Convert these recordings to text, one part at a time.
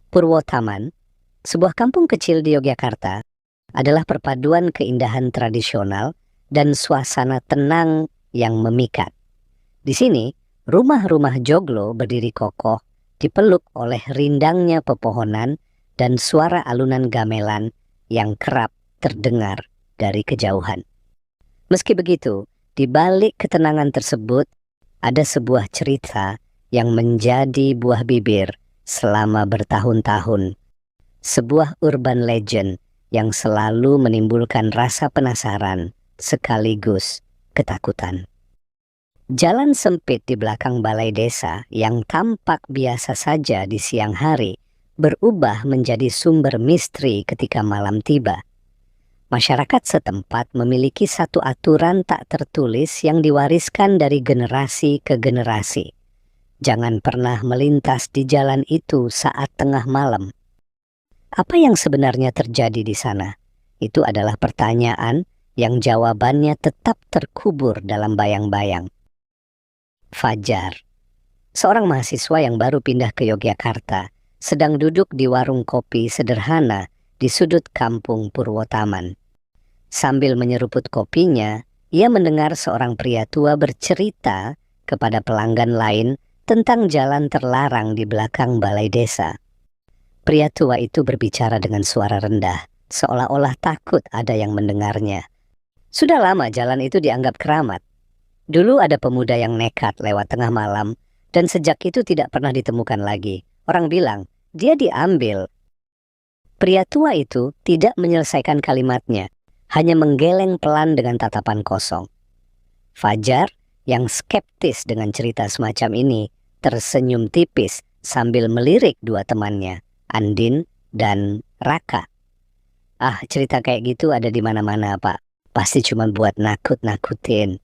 Purwotaman, sebuah kampung kecil di Yogyakarta, adalah perpaduan keindahan tradisional dan suasana tenang yang memikat. Di sini, rumah-rumah joglo berdiri kokoh, dipeluk oleh rindangnya pepohonan dan suara alunan gamelan yang kerap terdengar dari kejauhan. Meski begitu, di balik ketenangan tersebut, ada sebuah cerita yang menjadi buah bibir selama bertahun-tahun. Sebuah urban legend yang selalu menimbulkan rasa penasaran sekaligus ketakutan. Jalan sempit di belakang balai desa yang tampak biasa saja di siang hari berubah menjadi sumber misteri ketika malam tiba. Masyarakat setempat memiliki satu aturan tak tertulis yang diwariskan dari generasi ke generasi. Jangan pernah melintas di jalan itu saat tengah malam. Apa yang sebenarnya terjadi di sana? Itu adalah pertanyaan yang jawabannya tetap terkubur dalam bayang-bayang. Fajar, seorang mahasiswa yang baru pindah ke Yogyakarta, sedang duduk di warung kopi sederhana di sudut kampung Purwotaman. Sambil menyeruput kopinya, ia mendengar seorang pria tua bercerita kepada pelanggan lain tentang jalan terlarang di belakang balai desa. Pria tua itu berbicara dengan suara rendah, seolah-olah takut ada yang mendengarnya. Sudah lama jalan itu dianggap keramat. Dulu ada pemuda yang nekat lewat tengah malam, dan sejak itu tidak pernah ditemukan lagi. Orang bilang, dia diambil. Pria tua itu tidak menyelesaikan kalimatnya, hanya menggeleng pelan dengan tatapan kosong. Fajar, yang skeptis dengan cerita semacam ini, tersenyum tipis sambil melirik dua temannya, Andin dan Raka. Ah, cerita kayak gitu ada di mana-mana, Pak. Pasti cuma buat nakut-nakutin.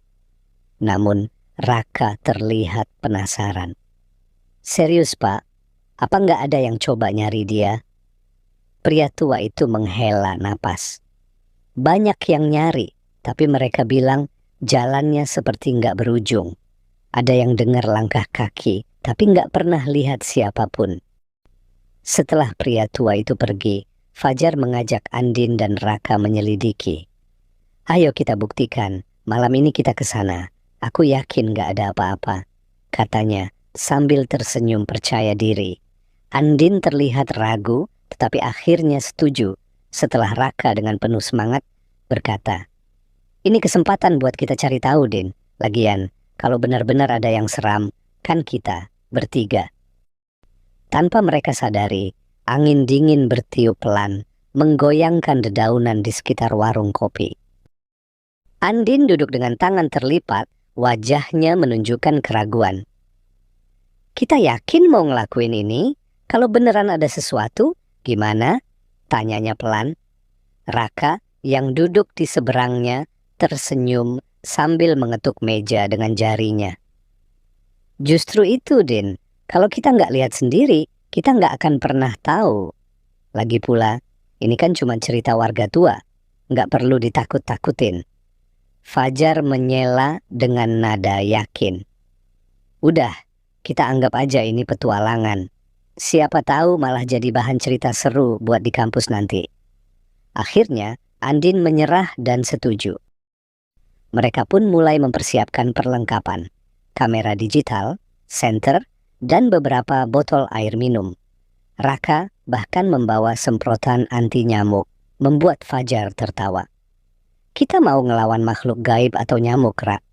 Namun, Raka terlihat penasaran. Serius, Pak? Apa nggak ada yang coba nyari dia? Pria tua itu menghela napas. Banyak yang nyari, tapi mereka bilang jalannya seperti nggak berujung. Ada yang dengar langkah kaki, tapi nggak pernah lihat siapapun. Setelah pria tua itu pergi, Fajar mengajak Andin dan Raka menyelidiki. Ayo kita buktikan, malam ini kita ke sana. Aku yakin gak ada apa-apa, katanya sambil tersenyum percaya diri. Andin terlihat ragu, tetapi akhirnya setuju setelah Raka dengan penuh semangat berkata, "Ini kesempatan buat kita cari tahu, Din. Lagian, kalau benar-benar ada yang seram, kan kita bertiga." Tanpa mereka sadari, angin dingin bertiup pelan, menggoyangkan dedaunan di sekitar warung kopi. Andin duduk dengan tangan terlipat, wajahnya menunjukkan keraguan. "Kita yakin mau ngelakuin ini? Kalau beneran ada sesuatu, gimana?" tanyanya pelan. Raka yang duduk di seberangnya tersenyum sambil mengetuk meja dengan jarinya. "Justru itu, Din. Kalau kita nggak lihat sendiri, kita nggak akan pernah tahu. Lagi pula, ini kan cuma cerita warga tua. Nggak perlu ditakut-takutin." Fajar menyela dengan nada yakin. "Udah, kita anggap aja ini petualangan. Siapa tahu malah jadi bahan cerita seru buat di kampus nanti." Akhirnya, Andin menyerah dan setuju. Mereka pun mulai mempersiapkan perlengkapan. Kamera digital, senter, dan beberapa botol air minum. Raka bahkan membawa semprotan anti nyamuk, membuat Fajar tertawa. "Kita mau ngelawan makhluk gaib atau nyamuk, Rak?"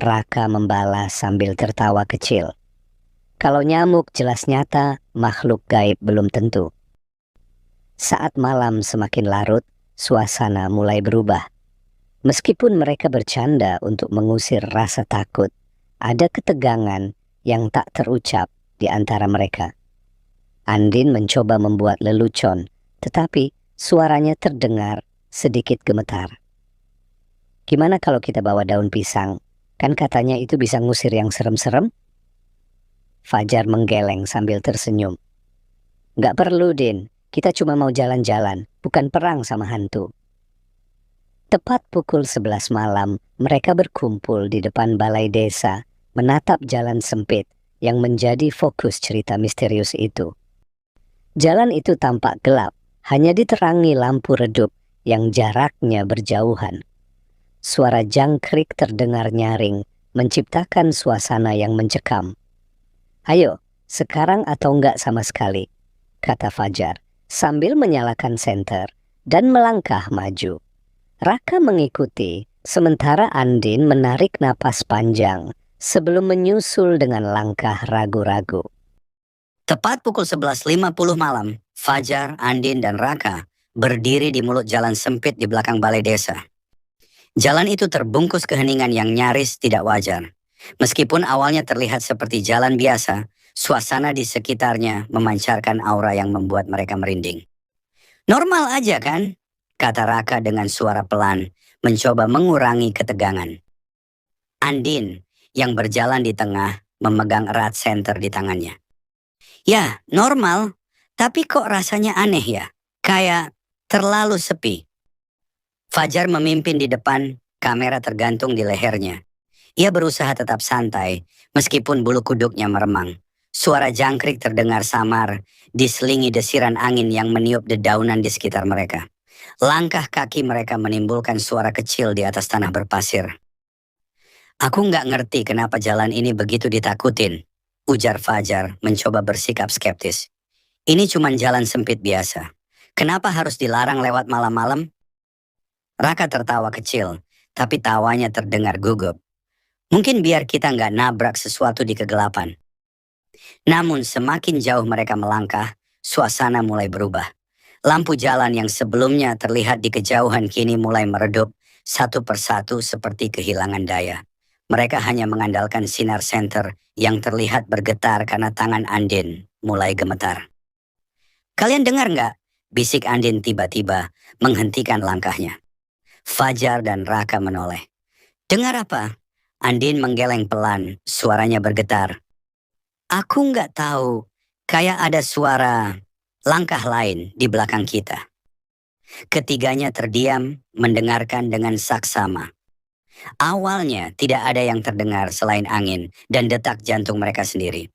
Raka membalas sambil tertawa kecil. "Kalau nyamuk jelas nyata, makhluk gaib belum tentu." Saat malam semakin larut, suasana mulai berubah. Meskipun mereka bercanda untuk mengusir rasa takut, ada ketegangan yang tak terucap di antara mereka. Andin mencoba membuat lelucon, tetapi suaranya terdengar sedikit gemetar. "Gimana kalau kita bawa daun pisang? Kan katanya itu bisa ngusir yang serem-serem?" Fajar menggeleng sambil tersenyum. "Nggak perlu, Din. Kita cuma mau jalan-jalan, bukan perang sama hantu." Tepat pukul 11 malam, mereka berkumpul di depan balai desa, menatap jalan sempit yang menjadi fokus cerita misterius itu. Jalan itu tampak gelap, hanya diterangi lampu redup yang jaraknya berjauhan. Suara jangkrik terdengar nyaring, menciptakan suasana yang mencekam. "Ayo, sekarang atau enggak sama sekali," kata Fajar sambil menyalakan senter dan melangkah maju. Raka mengikuti, sementara Andin menarik napas panjang sebelum menyusul dengan langkah ragu-ragu. Tepat pukul 11.50 malam, Fajar, Andin, dan Raka berdiri di mulut jalan sempit di belakang balai desa. Jalan itu terbungkus keheningan yang nyaris tidak wajar. Meskipun awalnya terlihat seperti jalan biasa, suasana di sekitarnya memancarkan aura yang membuat mereka merinding. "Normal aja kan?" kata Raka dengan suara pelan, mencoba mengurangi ketegangan. Andin, yang berjalan di tengah, memegang erat senter di tangannya. "Ya, normal. Tapi kok rasanya aneh ya? Kayak terlalu sepi." Fajar memimpin di depan, kamera tergantung di lehernya. Ia berusaha tetap santai, meskipun bulu kuduknya meremang. Suara jangkrik terdengar samar, diselingi desiran angin yang meniup dedaunan di sekitar mereka. Langkah kaki mereka menimbulkan suara kecil di atas tanah berpasir. "Aku nggak ngerti kenapa jalan ini begitu ditakutin," ujar Fajar mencoba bersikap skeptis. "Ini cuma jalan sempit biasa. Kenapa harus dilarang lewat malam-malam?" Raka tertawa kecil, tapi tawanya terdengar gugup. "Mungkin biar kita nggak nabrak sesuatu di kegelapan." Namun semakin jauh mereka melangkah, suasana mulai berubah. Lampu jalan yang sebelumnya terlihat di kejauhan kini mulai meredup satu persatu seperti kehilangan daya. Mereka hanya mengandalkan sinar senter yang terlihat bergetar karena tangan Andin mulai gemetar. "Kalian dengar nggak?" bisik Andin tiba-tiba menghentikan langkahnya. Fajar dan Raka menoleh. "Dengar apa?" Andin menggeleng pelan, suaranya bergetar. "Aku nggak tahu, kayak ada suara langkah lain di belakang kita." Ketiganya terdiam, mendengarkan dengan saksama. Awalnya tidak ada yang terdengar selain angin dan detak jantung mereka sendiri.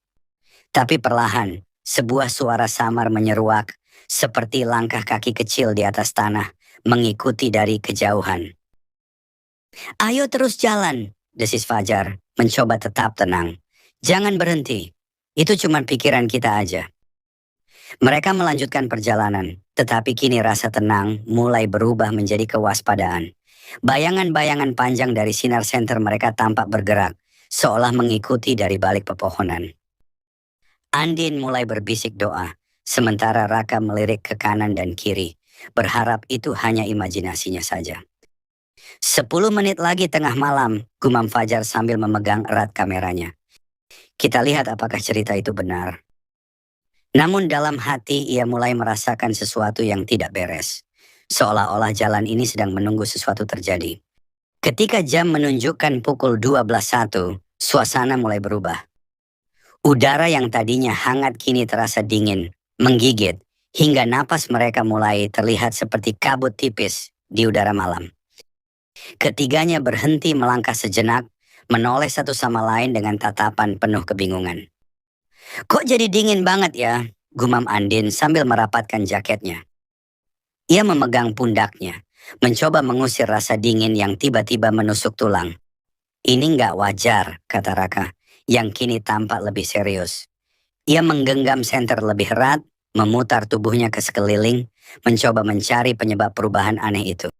Tapi perlahan, sebuah suara samar menyeruak, seperti langkah kaki kecil di atas tanah, mengikuti dari kejauhan. "Ayo terus jalan," desis Fajar, mencoba tetap tenang. "Jangan berhenti, itu cuma pikiran kita aja." Mereka melanjutkan perjalanan, tetapi kini rasa tenang mulai berubah menjadi kewaspadaan. Bayangan-bayangan panjang dari sinar senter mereka tampak bergerak, seolah mengikuti dari balik pepohonan. Andin mulai berbisik doa, sementara Raka melirik ke kanan dan kiri, berharap itu hanya imajinasinya saja. 10 menit lagi tengah malam, gumam Fajar sambil memegang erat kameranya. "Kita lihat apakah cerita itu benar." Namun dalam hati ia mulai merasakan sesuatu yang tidak beres. Seolah-olah jalan ini sedang menunggu sesuatu terjadi. Ketika jam menunjukkan pukul 12.01, suasana mulai berubah. Udara yang tadinya hangat kini terasa dingin, menggigit, hingga napas mereka mulai terlihat seperti kabut tipis di udara malam. Ketiganya berhenti melangkah sejenak, menoleh satu sama lain dengan tatapan penuh kebingungan. "Kok jadi dingin banget ya?" gumam Andin sambil merapatkan jaketnya. Ia memegang pundaknya, mencoba mengusir rasa dingin yang tiba-tiba menusuk tulang. "Ini nggak wajar," kata Raka, yang kini tampak lebih serius. Ia menggenggam senter lebih erat, memutar tubuhnya ke sekeliling, mencoba mencari penyebab perubahan aneh itu.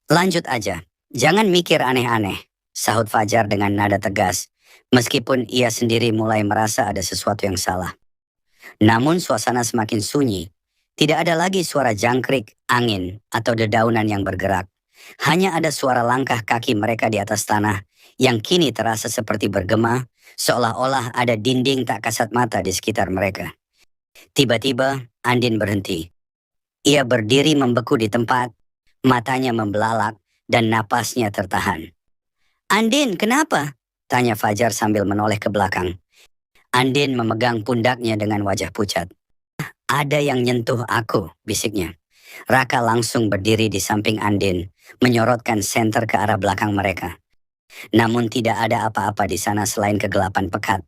"Lanjut aja, jangan mikir aneh-aneh," sahut Fajar dengan nada tegas, meskipun ia sendiri mulai merasa ada sesuatu yang salah. Namun suasana semakin sunyi. Tidak ada lagi suara jangkrik, angin, atau dedaunan yang bergerak. Hanya ada suara langkah kaki mereka di atas tanah yang kini terasa seperti bergema, seolah-olah ada dinding tak kasat mata di sekitar mereka. Tiba-tiba Andin berhenti. Ia berdiri membeku di tempat, matanya membelalak dan napasnya tertahan. "Andin, kenapa?" tanya Fajar sambil menoleh ke belakang. Andin memegang pundaknya dengan wajah pucat. "Ada yang nyentuh aku," bisiknya. Raka langsung berdiri di samping Andin, menyorotkan senter ke arah belakang mereka. Namun tidak ada apa-apa di sana selain kegelapan pekat.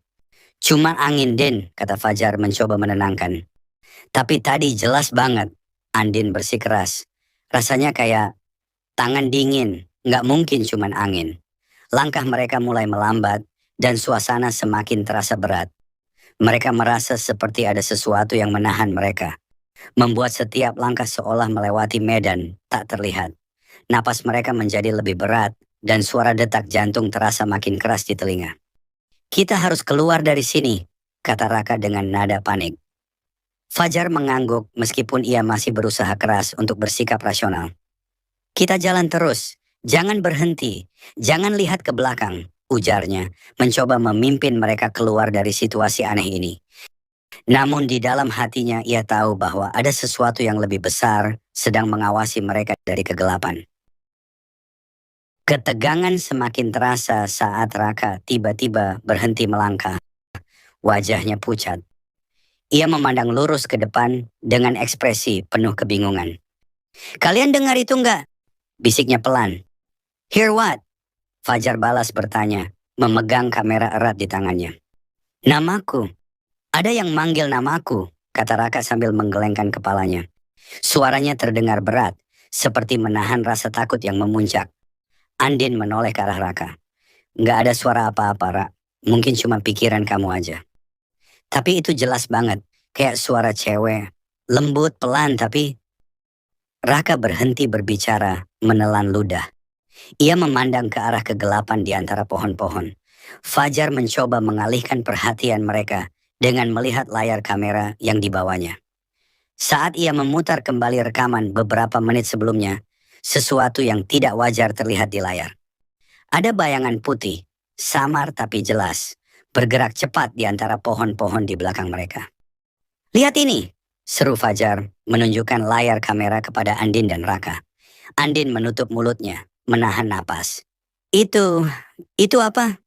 "Cuma angin, Din," kata Fajar mencoba menenangkan. Tapi tadi jelas banget, Andin bersikeras. Rasanya kayak tangan dingin, nggak mungkin cuman angin. Langkah mereka mulai melambat dan suasana semakin terasa berat. Mereka merasa seperti ada sesuatu yang menahan mereka, membuat setiap langkah seolah melewati medan tak terlihat. Napas mereka menjadi lebih berat dan suara detak jantung terasa makin keras di telinga. "Kita harus keluar dari sini," kata Raka dengan nada panik. Fajar mengangguk meskipun ia masih berusaha keras untuk bersikap rasional. "Kita jalan terus, jangan berhenti, jangan lihat ke belakang," ujarnya, mencoba memimpin mereka keluar dari situasi aneh ini. Namun di dalam hatinya ia tahu bahwa ada sesuatu yang lebih besar sedang mengawasi mereka dari kegelapan. Ketegangan semakin terasa saat Raka tiba-tiba berhenti melangkah. Wajahnya pucat. Ia memandang lurus ke depan dengan ekspresi penuh kebingungan. "Kalian dengar itu enggak?" bisiknya pelan. "Hear what?" Fajar balas bertanya, memegang kamera erat di tangannya. "Namaku. Ada yang manggil namaku," kata Raka sambil menggelengkan kepalanya. Suaranya terdengar berat, seperti menahan rasa takut yang memuncak. Andin menoleh ke arah Raka. "Nggak ada suara apa-apa, Ra. Mungkin cuma pikiran kamu aja." Tapi itu jelas banget, kayak suara cewek. Lembut, pelan, tapi Raka berhenti berbicara, menelan ludah. Ia memandang ke arah kegelapan di antara pohon-pohon. Fajar mencoba mengalihkan perhatian mereka dengan melihat layar kamera yang dibawanya. Saat ia memutar kembali rekaman beberapa menit sebelumnya, sesuatu yang tidak wajar terlihat di layar. Ada bayangan putih, samar tapi jelas, bergerak cepat di antara pohon-pohon di belakang mereka. "Lihat ini!" seru Fajar, menunjukkan layar kamera kepada Andin dan Raka. Andin menutup mulutnya, menahan napas. Itu apa?"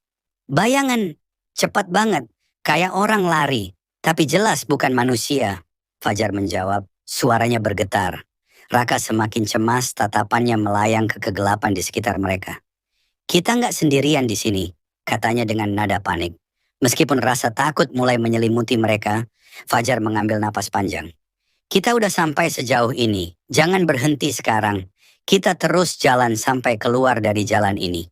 "Bayangan, cepat banget, kayak orang lari, tapi jelas bukan manusia," Fajar menjawab, suaranya bergetar. Raka semakin cemas, tatapannya melayang ke kegelapan di sekitar mereka. "Kita nggak sendirian di sini," katanya dengan nada panik. Meskipun rasa takut mulai menyelimuti mereka, Fajar mengambil napas panjang. "Kita udah sampai sejauh ini, jangan berhenti sekarang. Kita terus jalan sampai keluar dari jalan ini."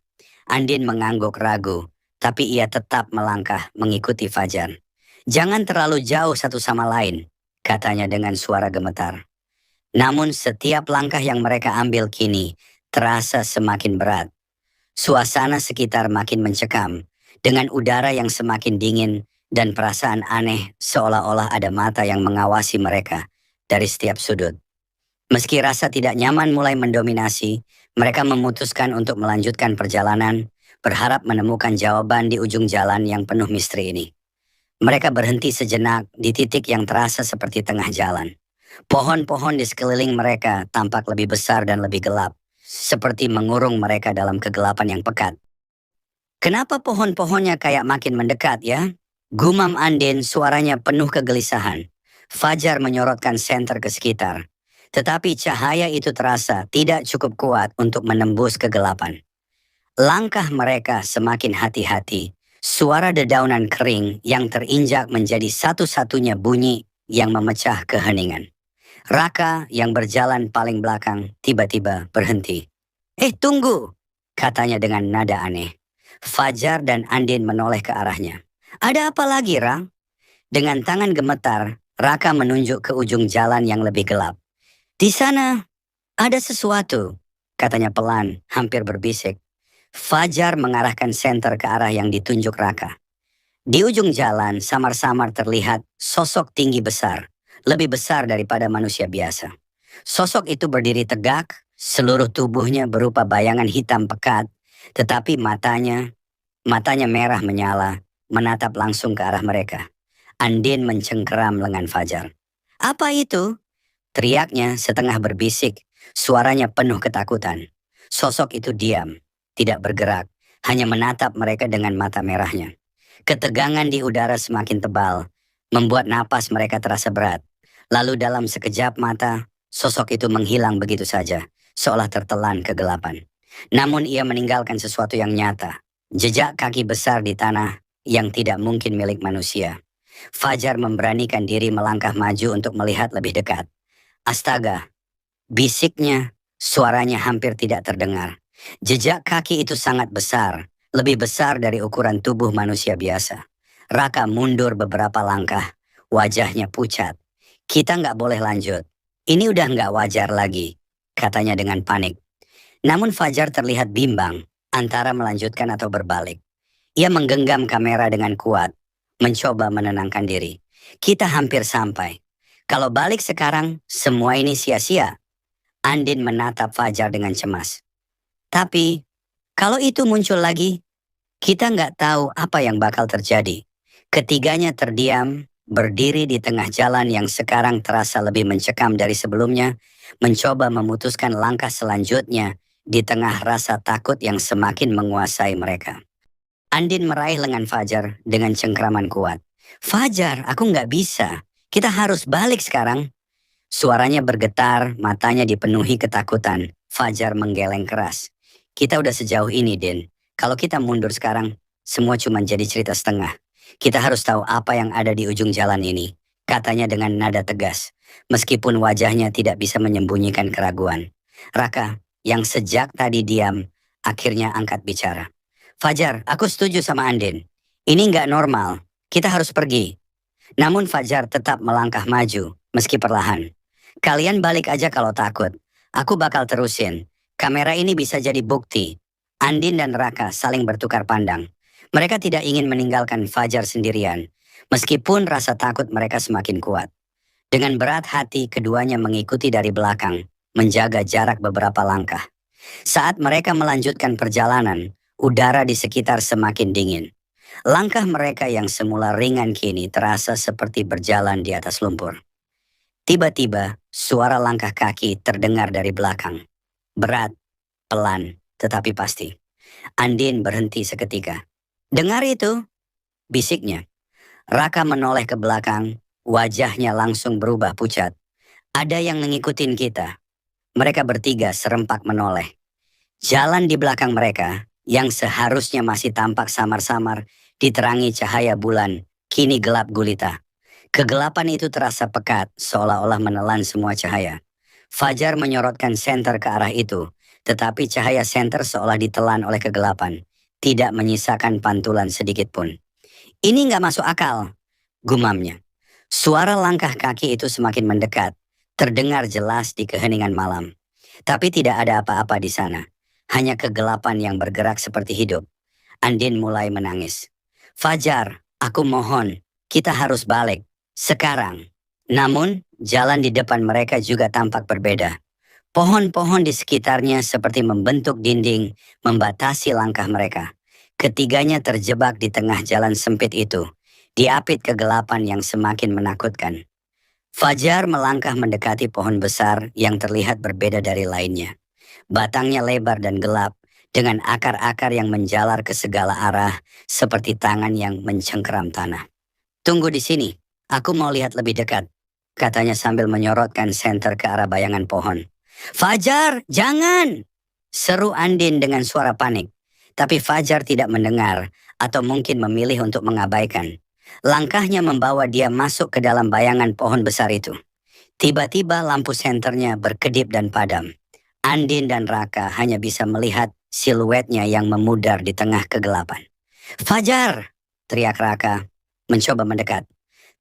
Andin mengangguk ragu, tapi ia tetap melangkah mengikuti Fajar. "Jangan terlalu jauh satu sama lain," katanya dengan suara gemetar. Namun setiap langkah yang mereka ambil kini terasa semakin berat. Suasana sekitar makin mencekam, dengan udara yang semakin dingin dan perasaan aneh seolah-olah ada mata yang mengawasi mereka dari setiap sudut. Meski rasa tidak nyaman mulai mendominasi, mereka memutuskan untuk melanjutkan perjalanan, berharap menemukan jawaban di ujung jalan yang penuh misteri ini. Mereka berhenti sejenak di titik yang terasa seperti tengah jalan. Pohon-pohon di sekeliling mereka tampak lebih besar dan lebih gelap, seperti mengurung mereka dalam kegelapan yang pekat. "Kenapa pohon-pohonnya kayak makin mendekat ya?" gumam Andin, suaranya penuh kegelisahan. Fajar menyorotkan senter ke sekitar, tetapi cahaya itu terasa tidak cukup kuat untuk menembus kegelapan. Langkah mereka semakin hati-hati. Suara dedaunan kering yang terinjak menjadi satu-satunya bunyi yang memecah keheningan. Raka yang berjalan paling belakang tiba-tiba berhenti. Tunggu!" katanya dengan nada aneh. Fajar dan Andin menoleh ke arahnya. "Ada apa lagi, Ra?" Dengan tangan gemetar, Raka menunjuk ke ujung jalan yang lebih gelap. "Di sana ada sesuatu," katanya pelan, hampir berbisik. Fajar mengarahkan senter ke arah yang ditunjuk Raka. Di ujung jalan samar-samar terlihat sosok tinggi besar, lebih besar daripada manusia biasa. Sosok itu berdiri tegak, seluruh tubuhnya berupa bayangan hitam pekat, tetapi matanya merah menyala, menatap langsung ke arah mereka. Andin mencengkeram lengan Fajar. "Apa itu?" teriaknya setengah berbisik, suaranya penuh ketakutan. Sosok itu diam, tidak bergerak, hanya menatap mereka dengan mata merahnya. Ketegangan di udara semakin tebal, membuat napas mereka terasa berat. Lalu dalam sekejap mata, sosok itu menghilang begitu saja, seolah tertelan kegelapan. Namun ia meninggalkan sesuatu yang nyata, jejak kaki besar di tanah yang tidak mungkin milik manusia. Fajar memberanikan diri melangkah maju untuk melihat lebih dekat. Astaga, bisiknya, suaranya hampir tidak terdengar. Jejak kaki itu sangat besar, lebih besar dari ukuran tubuh manusia biasa. Raka mundur beberapa langkah, wajahnya pucat. Kita nggak boleh lanjut. Ini udah nggak wajar lagi, katanya dengan panik. Namun Fajar terlihat bimbang antara melanjutkan atau berbalik. Ia menggenggam kamera dengan kuat, mencoba menenangkan diri. Kita hampir sampai. Kalau balik sekarang, semua ini sia-sia. Andin menatap Fajar dengan cemas. Tapi, kalau itu muncul lagi, kita nggak tahu apa yang bakal terjadi. Ketiganya terdiam, berdiri di tengah jalan yang sekarang terasa lebih mencekam dari sebelumnya, mencoba memutuskan langkah selanjutnya di tengah rasa takut yang semakin menguasai mereka. Andin meraih lengan Fajar dengan cengkraman kuat. Fajar, aku nggak bisa. Kita harus balik sekarang. Suaranya bergetar, matanya dipenuhi ketakutan. Fajar menggeleng keras. Kita udah sejauh ini, Din. Kalau kita mundur sekarang, semua cuma jadi cerita setengah. Kita harus tahu apa yang ada di ujung jalan ini, katanya dengan nada tegas. Meskipun wajahnya tidak bisa menyembunyikan keraguan. Raka, yang sejak tadi diam, akhirnya angkat bicara. Fajar, aku setuju sama Andin. Ini nggak normal. Kita harus pergi. Namun Fajar tetap melangkah maju, meski perlahan. Kalian balik aja kalau takut. Aku bakal terusin. Kamera ini bisa jadi bukti. Andin dan Raka saling bertukar pandang. Mereka tidak ingin meninggalkan Fajar sendirian, meskipun rasa takut mereka semakin kuat. Dengan berat hati, keduanya mengikuti dari belakang, menjaga jarak beberapa langkah. Saat mereka melanjutkan perjalanan, udara di sekitar semakin dingin. Langkah mereka yang semula ringan kini terasa seperti berjalan di atas lumpur. Tiba-tiba, suara langkah kaki terdengar dari belakang. Berat, pelan, tetapi pasti. Andin berhenti seketika. Dengar itu? Bisiknya. Raka menoleh ke belakang, wajahnya langsung berubah pucat. Ada yang ngikutin kita. Mereka bertiga serempak menoleh. Jalan di belakang mereka, yang seharusnya masih tampak samar-samar, diterangi cahaya bulan, kini gelap gulita. Kegelapan itu terasa pekat, seolah-olah menelan semua cahaya. Fajar menyorotkan senter ke arah itu, tetapi cahaya senter seolah ditelan oleh kegelapan, tidak menyisakan pantulan sedikit pun. Ini nggak masuk akal, gumamnya. Suara langkah kaki itu semakin mendekat, terdengar jelas di keheningan malam. Tapi tidak ada apa-apa di sana, hanya kegelapan yang bergerak seperti hidup. Andin mulai menangis. Fajar, aku mohon, kita harus balik. Sekarang. Namun, jalan di depan mereka juga tampak berbeda. Pohon-pohon di sekitarnya seperti membentuk dinding, membatasi langkah mereka. Ketiganya terjebak di tengah jalan sempit itu, diapit kegelapan yang semakin menakutkan. Fajar melangkah mendekati pohon besar yang terlihat berbeda dari lainnya. Batangnya lebar dan gelap, dengan akar-akar yang menjalar ke segala arah, seperti tangan yang mencengkeram tanah. Tunggu di sini. Aku mau lihat lebih dekat, katanya sambil menyorotkan senter ke arah bayangan pohon. Fajar, jangan! Seru Andin dengan suara panik. Tapi Fajar tidak mendengar atau mungkin memilih untuk mengabaikan. Langkahnya membawa dia masuk ke dalam bayangan pohon besar itu. Tiba-tiba lampu senternya berkedip dan padam. Andin dan Raka hanya bisa melihat siluetnya yang memudar di tengah kegelapan. Fajar! Teriak Raka, mencoba mendekat.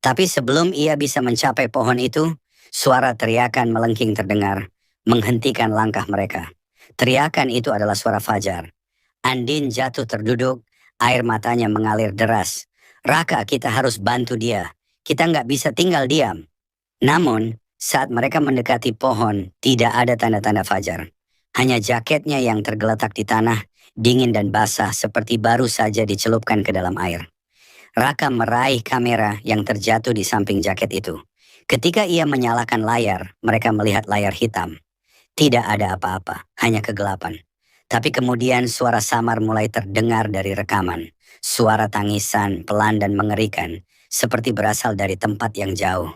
Tapi sebelum ia bisa mencapai pohon itu, suara teriakan melengking terdengar, menghentikan langkah mereka. Teriakan itu adalah suara Fajar. Andin jatuh terduduk, air matanya mengalir deras. Raka, kita harus bantu dia. Kita nggak bisa tinggal diam. Namun, saat mereka mendekati pohon, tidak ada tanda-tanda Fajar. Hanya jaketnya yang tergeletak di tanah, dingin dan basah seperti baru saja dicelupkan ke dalam air. Raka meraih kamera yang terjatuh di samping jaket itu. Ketika ia menyalakan layar, mereka melihat layar hitam. Tidak ada apa-apa, hanya kegelapan. Tapi kemudian suara samar mulai terdengar dari rekaman. Suara tangisan, pelan dan mengerikan, seperti berasal dari tempat yang jauh.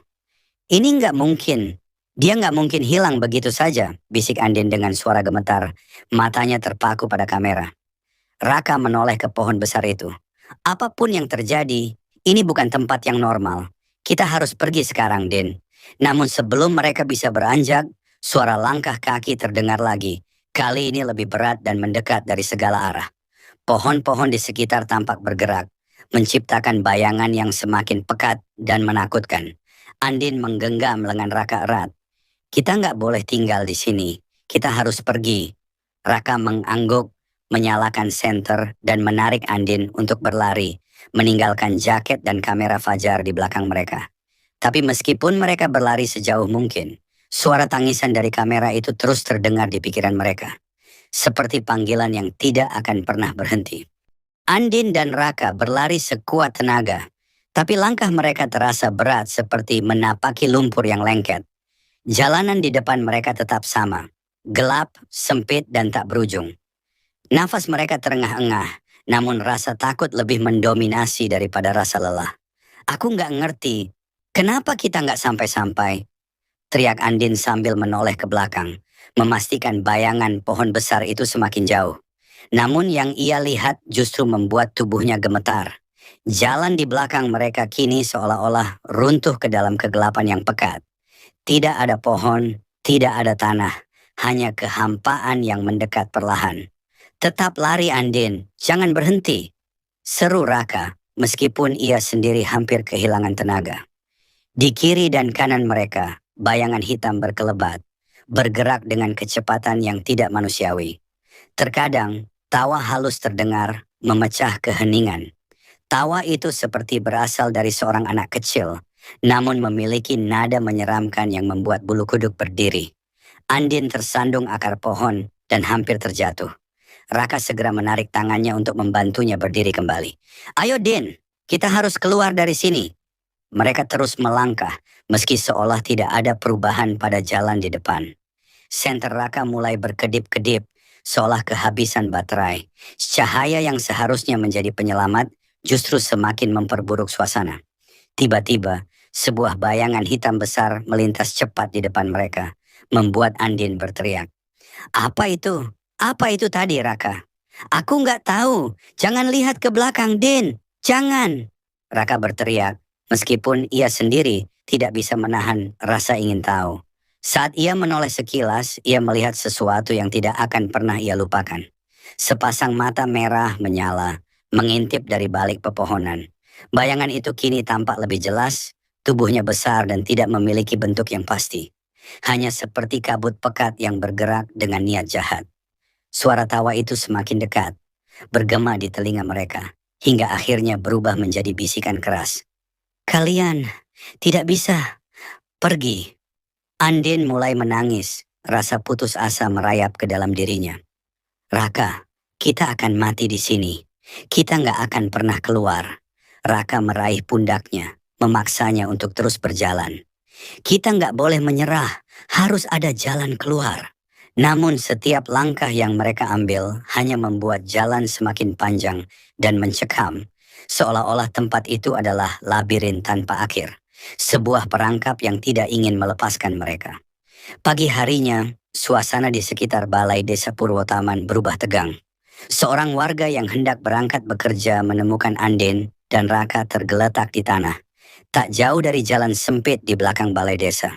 Ini nggak mungkin. Dia nggak mungkin hilang begitu saja, bisik Andin dengan suara gemetar. Matanya terpaku pada kamera. Raka menoleh ke pohon besar itu. Apapun yang terjadi, Ini bukan tempat yang normal. Kita harus pergi sekarang, Din. Namun sebelum mereka bisa beranjak, suara langkah kaki terdengar lagi. Kali ini lebih berat dan mendekat dari segala arah. Pohon-pohon di sekitar tampak bergerak, menciptakan bayangan yang semakin pekat dan menakutkan. Andin menggenggam lengan Raka erat. Kita nggak boleh tinggal di sini. Kita harus pergi. Raka mengangguk, menyalakan senter dan menarik Andin untuk berlari, meninggalkan jaket dan kamera Fajar di belakang mereka. Tapi meskipun mereka berlari sejauh mungkin, suara tangisan dari kamera itu terus terdengar di pikiran mereka. Seperti panggilan yang tidak akan pernah berhenti. Andin dan Raka berlari sekuat tenaga, tapi langkah mereka terasa berat seperti menapaki lumpur yang lengket. Jalanan di depan mereka tetap sama, gelap, sempit, dan tak berujung. Nafas mereka terengah-engah, namun rasa takut lebih mendominasi daripada rasa lelah. Aku nggak ngerti, kenapa kita nggak sampai-sampai? Teriak Andin sambil menoleh ke belakang, memastikan bayangan pohon besar itu semakin jauh. Namun yang ia lihat justru membuat tubuhnya gemetar. Jalan di belakang mereka kini seolah-olah runtuh ke dalam kegelapan yang pekat. Tidak ada pohon, tidak ada tanah, hanya kehampaan yang mendekat perlahan. Tetap lari Andin, jangan berhenti. Seru Raka, meskipun ia sendiri hampir kehilangan tenaga. Di kiri dan kanan mereka, bayangan hitam berkelebat, bergerak dengan kecepatan yang tidak manusiawi. Terkadang, tawa halus terdengar, memecah keheningan. Tawa itu seperti berasal dari seorang anak kecil, namun memiliki nada menyeramkan yang membuat bulu kuduk berdiri. Andin tersandung akar pohon dan hampir terjatuh. Raka segera menarik tangannya untuk membantunya berdiri kembali. Ayo Din, kita harus keluar dari sini. Mereka terus melangkah, meski seolah tidak ada perubahan pada jalan di depan. Senter Raka mulai berkedip-kedip, seolah kehabisan baterai. Cahaya yang seharusnya menjadi penyelamat justru semakin memperburuk suasana. Tiba-tiba, sebuah bayangan hitam besar melintas cepat di depan mereka, membuat Andin berteriak. Apa itu? Apa itu tadi, Raka? Aku nggak tahu. Jangan lihat ke belakang, Din. Jangan. Raka berteriak, meskipun ia sendiri tidak bisa menahan rasa ingin tahu. Saat ia menoleh sekilas, ia melihat sesuatu yang tidak akan pernah ia lupakan. Sepasang mata merah menyala, mengintip dari balik pepohonan. Bayangan itu kini tampak lebih jelas, tubuhnya besar dan tidak memiliki bentuk yang pasti. Hanya seperti kabut pekat yang bergerak dengan niat jahat. Suara tawa itu semakin dekat, bergema di telinga mereka, hingga akhirnya berubah menjadi bisikan keras. Kalian tidak bisa pergi. Andin mulai menangis, rasa putus asa merayap ke dalam dirinya. Raka, kita akan mati di sini. Kita nggak akan pernah keluar. Raka meraih pundaknya, memaksanya untuk terus berjalan. Kita nggak boleh menyerah, harus ada jalan keluar. Namun setiap langkah yang mereka ambil hanya membuat jalan semakin panjang dan mencekam, seolah-olah tempat itu adalah labirin tanpa akhir, sebuah perangkap yang tidak ingin melepaskan mereka. Pagi harinya, suasana di sekitar balai desa Purwotaman berubah tegang. Seorang warga yang hendak berangkat bekerja menemukan Andin dan Raka tergeletak di tanah, tak jauh dari jalan sempit di belakang balai desa.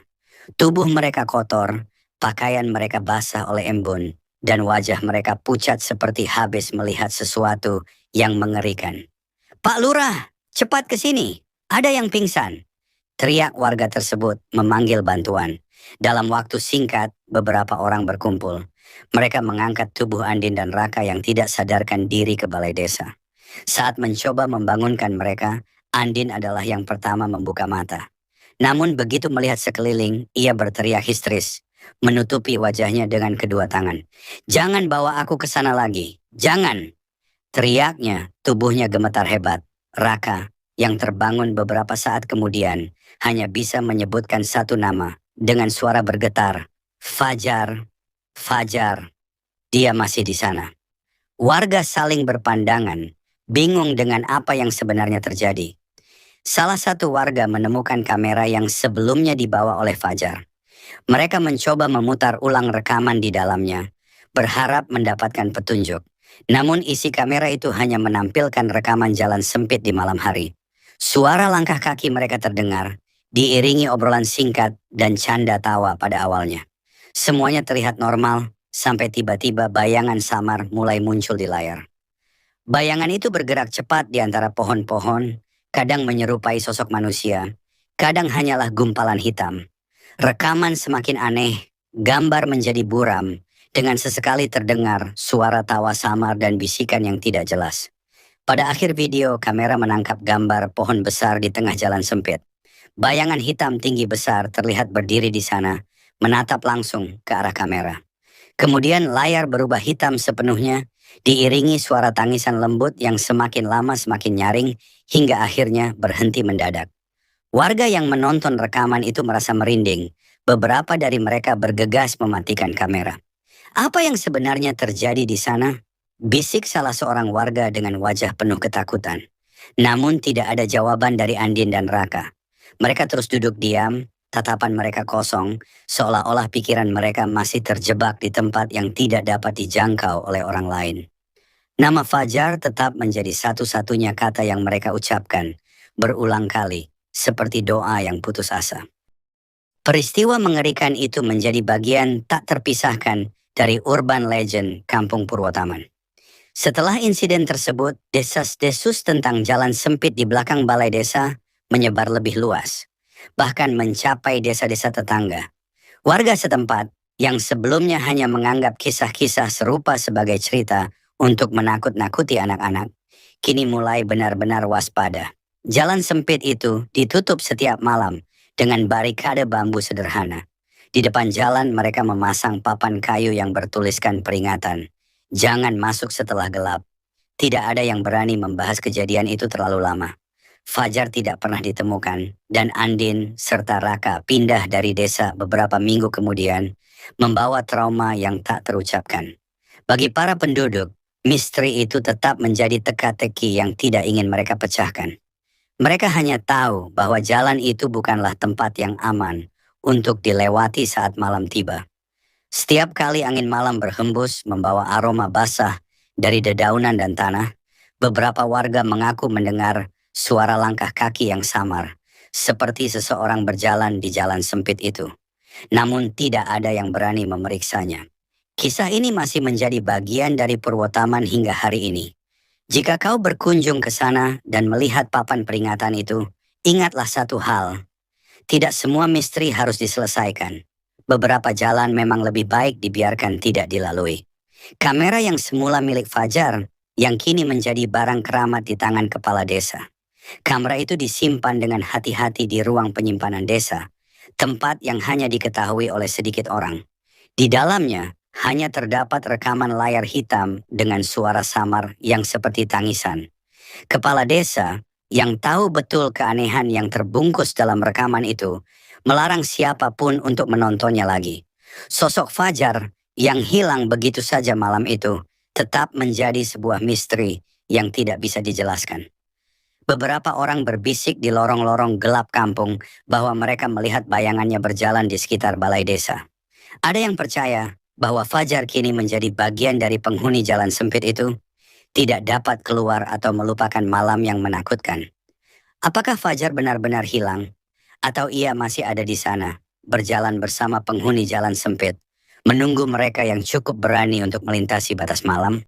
Tubuh mereka kotor, pakaian mereka basah oleh embun, dan wajah mereka pucat seperti habis melihat sesuatu yang mengerikan. Pak Lurah, cepat ke sini, ada yang pingsan. Teriak warga tersebut memanggil bantuan. Dalam waktu singkat, beberapa orang berkumpul. Mereka mengangkat tubuh Andin dan Raka yang tidak sadarkan diri ke balai desa. Saat mencoba membangunkan mereka, Andin adalah yang pertama membuka mata. Namun begitu melihat sekeliling, ia berteriak histeris, menutupi wajahnya dengan kedua tangan. Jangan bawa aku ke sana lagi, jangan. Teriaknya, tubuhnya gemetar hebat. Raka, yang terbangun beberapa saat kemudian, hanya bisa menyebutkan satu nama dengan suara bergetar. Fajar, Fajar. Dia masih di sana. Warga saling berpandangan, bingung dengan apa yang sebenarnya terjadi. Salah satu warga menemukan kamera yang sebelumnya dibawa oleh Fajar. Mereka mencoba memutar ulang rekaman di dalamnya, berharap mendapatkan petunjuk. Namun isi kamera itu hanya menampilkan rekaman jalan sempit di malam hari. Suara langkah kaki mereka terdengar, diiringi obrolan singkat dan canda tawa pada awalnya. Semuanya terlihat normal, sampai tiba-tiba bayangan samar mulai muncul di layar. Bayangan itu bergerak cepat di antara pohon-pohon, kadang menyerupai sosok manusia, kadang hanyalah gumpalan hitam. Rekaman semakin aneh, gambar menjadi buram, dengan sesekali terdengar suara tawa samar dan bisikan yang tidak jelas. Pada akhir video, kamera menangkap gambar pohon besar di tengah jalan sempit. Bayangan hitam tinggi besar terlihat berdiri di sana, menatap langsung ke arah kamera. Kemudian layar berubah hitam sepenuhnya, diiringi suara tangisan lembut yang semakin lama semakin nyaring, hingga akhirnya berhenti mendadak. Warga yang menonton rekaman itu merasa merinding. Beberapa dari mereka bergegas mematikan kamera. Apa yang sebenarnya terjadi di sana? Bisik salah seorang warga dengan wajah penuh ketakutan. Namun tidak ada jawaban dari Andin dan Raka. Mereka terus duduk diam, tatapan mereka kosong, seolah-olah pikiran mereka masih terjebak di tempat yang tidak dapat dijangkau oleh orang lain. Nama Fajar tetap menjadi satu-satunya kata yang mereka ucapkan, berulang kali, seperti doa yang putus asa. Peristiwa mengerikan itu menjadi bagian tak terpisahkan dari urban legend Kampung Purwotaman. Setelah insiden tersebut, desas-desus tentang jalan sempit di belakang balai desa menyebar lebih luas, bahkan mencapai desa-desa tetangga. Warga setempat yang sebelumnya hanya menganggap kisah-kisah serupa sebagai cerita untuk menakut-nakuti anak-anak, kini mulai benar-benar waspada. Jalan sempit itu ditutup setiap malam dengan barikade bambu sederhana. Di depan jalan mereka memasang papan kayu yang bertuliskan peringatan, "Jangan masuk setelah gelap." Tidak ada yang berani membahas kejadian itu terlalu lama. Fajar tidak pernah ditemukan, dan Andin serta Raka pindah dari desa beberapa minggu kemudian, membawa trauma yang tak terucapkan. Bagi para penduduk, misteri itu tetap menjadi teka-teki yang tidak ingin mereka pecahkan. Mereka hanya tahu bahwa jalan itu bukanlah tempat yang aman untuk dilewati saat malam tiba. Setiap kali angin malam berhembus membawa aroma basah dari dedaunan dan tanah, beberapa warga mengaku mendengar suara langkah kaki yang samar, seperti seseorang berjalan di jalan sempit itu. Namun tidak ada yang berani memeriksanya. Kisah ini masih menjadi bagian dari Purwotaman hingga hari ini. Jika kau berkunjung ke sana dan melihat papan peringatan itu, ingatlah satu hal. Tidak semua misteri harus diselesaikan. Beberapa jalan memang lebih baik dibiarkan tidak dilalui. Kamera yang semula milik Fajar, yang kini menjadi barang keramat di tangan kepala desa. Kamera itu disimpan dengan hati-hati di ruang penyimpanan desa, tempat yang hanya diketahui oleh sedikit orang. Di dalamnya, hanya terdapat rekaman layar hitam dengan suara samar yang seperti tangisan. Kepala desa yang tahu betul keanehan yang terbungkus dalam rekaman itu, melarang siapapun untuk menontonnya lagi. Sosok Fajar yang hilang begitu saja malam itu tetap menjadi sebuah misteri yang tidak bisa dijelaskan. Beberapa orang berbisik di lorong-lorong gelap kampung bahwa mereka melihat bayangannya berjalan di sekitar balai desa. Ada yang percaya bahwa Fajar kini menjadi bagian dari penghuni jalan sempit itu, tidak dapat keluar atau melupakan malam yang menakutkan. Apakah Fajar benar-benar hilang? Atau ia masih ada di sana, berjalan bersama penghuni jalan sempit, menunggu mereka yang cukup berani untuk melintasi batas malam?